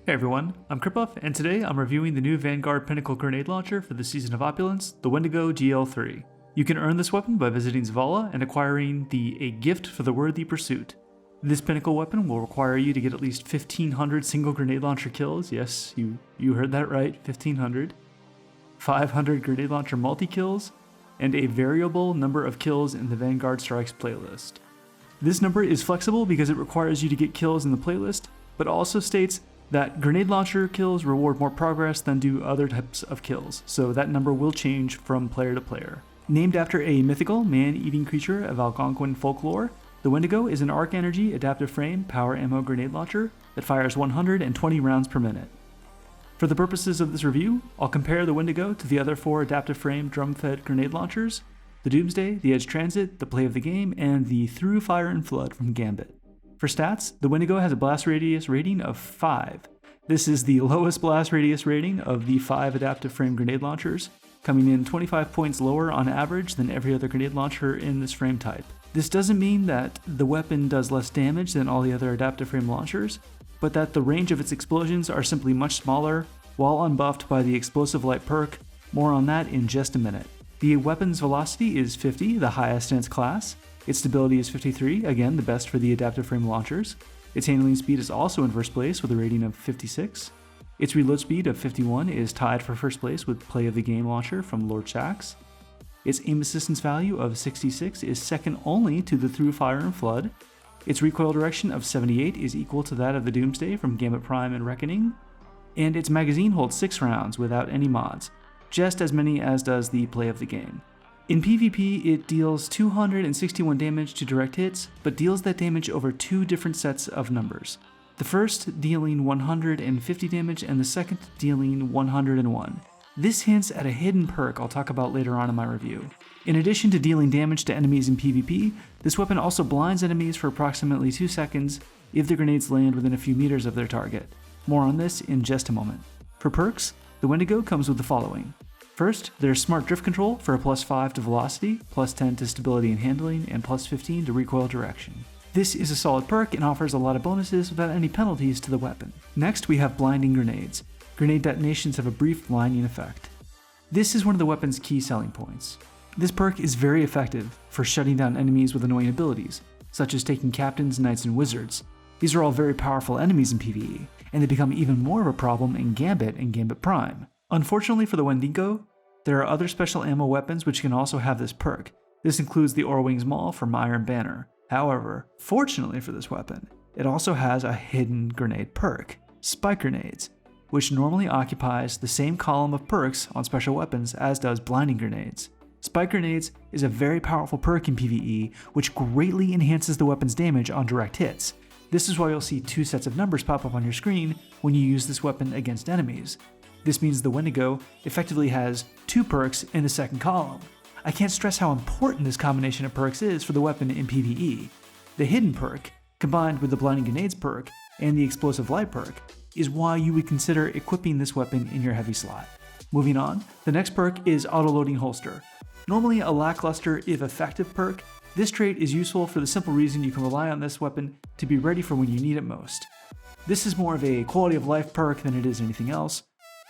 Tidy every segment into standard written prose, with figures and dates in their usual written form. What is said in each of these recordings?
Hey everyone, I'm Critbuff, and today I'm reviewing the new Vanguard Pinnacle grenade launcher for the season of Opulence, the Wendigo GL3. You can earn this weapon by visiting Zavala and acquiring the A Gift for the Worthy Pursuit. This Pinnacle weapon will require you to get at least 1,500 single grenade launcher kills, yes, you heard that right, 1,500, 500 grenade launcher multi-kills, and a variable number of kills in the Vanguard Strikes playlist. This number is flexible because it requires you to get kills in the playlist, but also states that grenade launcher kills reward more progress than do other types of kills, so that number will change from player to player. Named after a mythical, man-eating creature of Algonquin folklore, the Wendigo is an arc energy adaptive frame power ammo grenade launcher that fires 120 rounds per minute. For the purposes of this review, I'll compare the Wendigo to the other 4 adaptive frame drum-fed grenade launchers: the Doomsday, the Edge Transit, the Play of the Game, and the Through Fire and Flood from Gambit. For stats, the Wendigo has a blast radius rating of 5. This is the lowest blast radius rating of the 5 adaptive frame grenade launchers, coming in 25 points lower on average than every other grenade launcher in this frame type. This doesn't mean that the weapon does less damage than all the other adaptive frame launchers, but that the range of its explosions are simply much smaller, while unbuffed by the explosive light perk. More on that in just a minute. The weapon's velocity is 50, the highest in its class. Its stability is 53, again the best for the adaptive frame launchers. Its handling speed is also in first place with a rating of 56. Its reload speed of 51 is tied for first place with Play of the Game launcher from Lord Shax. Its aim assistance value of 66 is second only to the Through Fire and Flood. Its recoil direction of 78 is equal to that of the Doomsday from Gambit Prime and Reckoning. And its magazine holds 6 rounds without any mods, just as many as does the Play of the Game. In PvP, it deals 261 damage to direct hits, but deals that damage over 2 different sets of numbers. The first dealing 150 damage and the second dealing 101. This hints at a hidden perk I'll talk about later on in my review. In addition to dealing damage to enemies in PvP, this weapon also blinds enemies for approximately 2 seconds if the grenades land within a few meters of their target. More on this in just a moment. For perks, the Wendigo comes with the following. First, there's Smart Drift Control for a +5 to velocity, +10 to stability and handling, and +15 to recoil direction. This is a solid perk and offers a lot of bonuses without any penalties to the weapon. Next, we have Blinding Grenades. Grenade detonations have a brief blinding effect. This is one of the weapon's key selling points. This perk is very effective for shutting down enemies with annoying abilities, such as taking captains, knights, and wizards. These are all very powerful enemies in PvE, and they become even more of a problem in Gambit and Gambit Prime. Unfortunately for the Wendigo, there are other special ammo weapons which can also have this perk. This includes the Orwing's Maul from Iron Banner. However, fortunately for this weapon, it also has a hidden grenade perk, Spike Grenades, which normally occupies the same column of perks on special weapons as does Blinding Grenades. Spike Grenades is a very powerful perk in PvE, which greatly enhances the weapon's damage on direct hits. This is why you'll see 2 sets of numbers pop up on your screen when you use this weapon against enemies. This means the Wendigo effectively has 2 perks in the second column. I can't stress how important this combination of perks is for the weapon in PvE. The hidden perk, combined with the Blinding Grenades perk and the Explosive Light perk, is why you would consider equipping this weapon in your heavy slot. Moving on, the next perk is Autoloading Holster. Normally a lackluster if effective perk, this trait is useful for the simple reason you can rely on this weapon to be ready for when you need it most. This is more of a quality of life perk than it is anything else,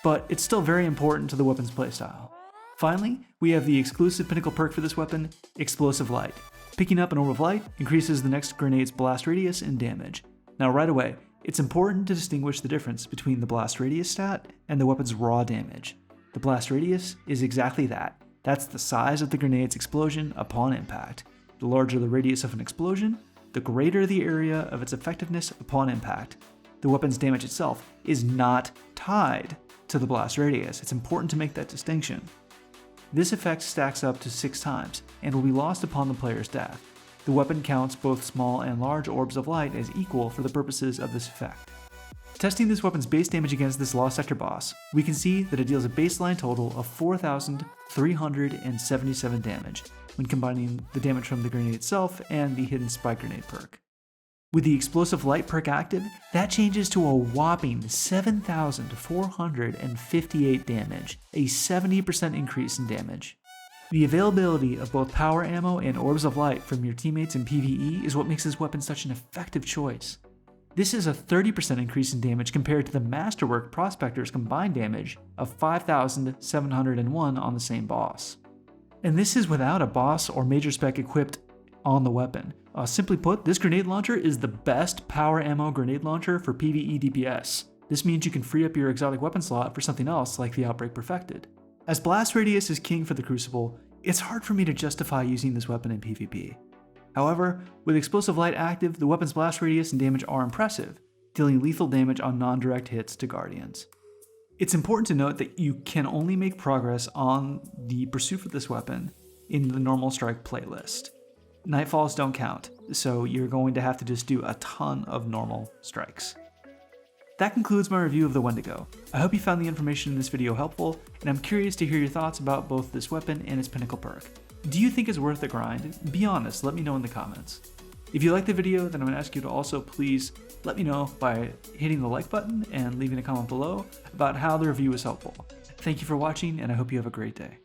but it's still very important to the weapon's playstyle. Finally, we have the exclusive Pinnacle perk for this weapon, Explosive Light. Picking up an orb of light increases the next grenade's blast radius and damage. Now right away, it's important to distinguish the difference between the blast radius stat and the weapon's raw damage. The blast radius is exactly that. That's the size of the grenade's explosion upon impact. The larger the radius of an explosion, the greater the area of its effectiveness upon impact. The weapon's damage itself is not tied to the blast radius. It's important to make that distinction. This effect stacks up to 6 times and will be lost upon the player's death. The weapon counts both small and large orbs of light as equal for the purposes of this effect. Testing this weapon's base damage against this Lost Sector boss, we can see that it deals a baseline total of 4,377 damage when combining the damage from the grenade itself and the hidden Spike Grenade perk. With the Explosive Light perk active, that changes to a whopping 7,458 damage, a 70% increase in damage. The availability of both power ammo and orbs of light from your teammates in PvE is what makes this weapon such an effective choice. This is a 30% increase in damage compared to the Masterwork Prospector's combined damage of 5,701 on the same boss. And this is without a boss or major spec equipped on the weapon. Simply put, this grenade launcher is the best power ammo grenade launcher for PvE DPS. This means you can free up your exotic weapon slot for something else like the Outbreak Perfected. As blast radius is king for the Crucible, it's hard for me to justify using this weapon in PvP. However, with Explosive Light active, the weapon's blast radius and damage are impressive, dealing lethal damage on non-direct hits to Guardians. It's important to note that you can only make progress on the pursuit for this weapon in the normal strike playlist. Nightfalls don't count, so you're going to have to just do a ton of normal strikes. That concludes my review of the Wendigo. I hope you found the information in this video helpful, and I'm curious to hear your thoughts about both this weapon and its Pinnacle perk. Do you think it's worth the grind? Be honest, let me know in the comments. If you liked the video, then I'm going to ask you to also please let me know by hitting the like button and leaving a comment below about how the review was helpful. Thank you for watching, and I hope you have a great day.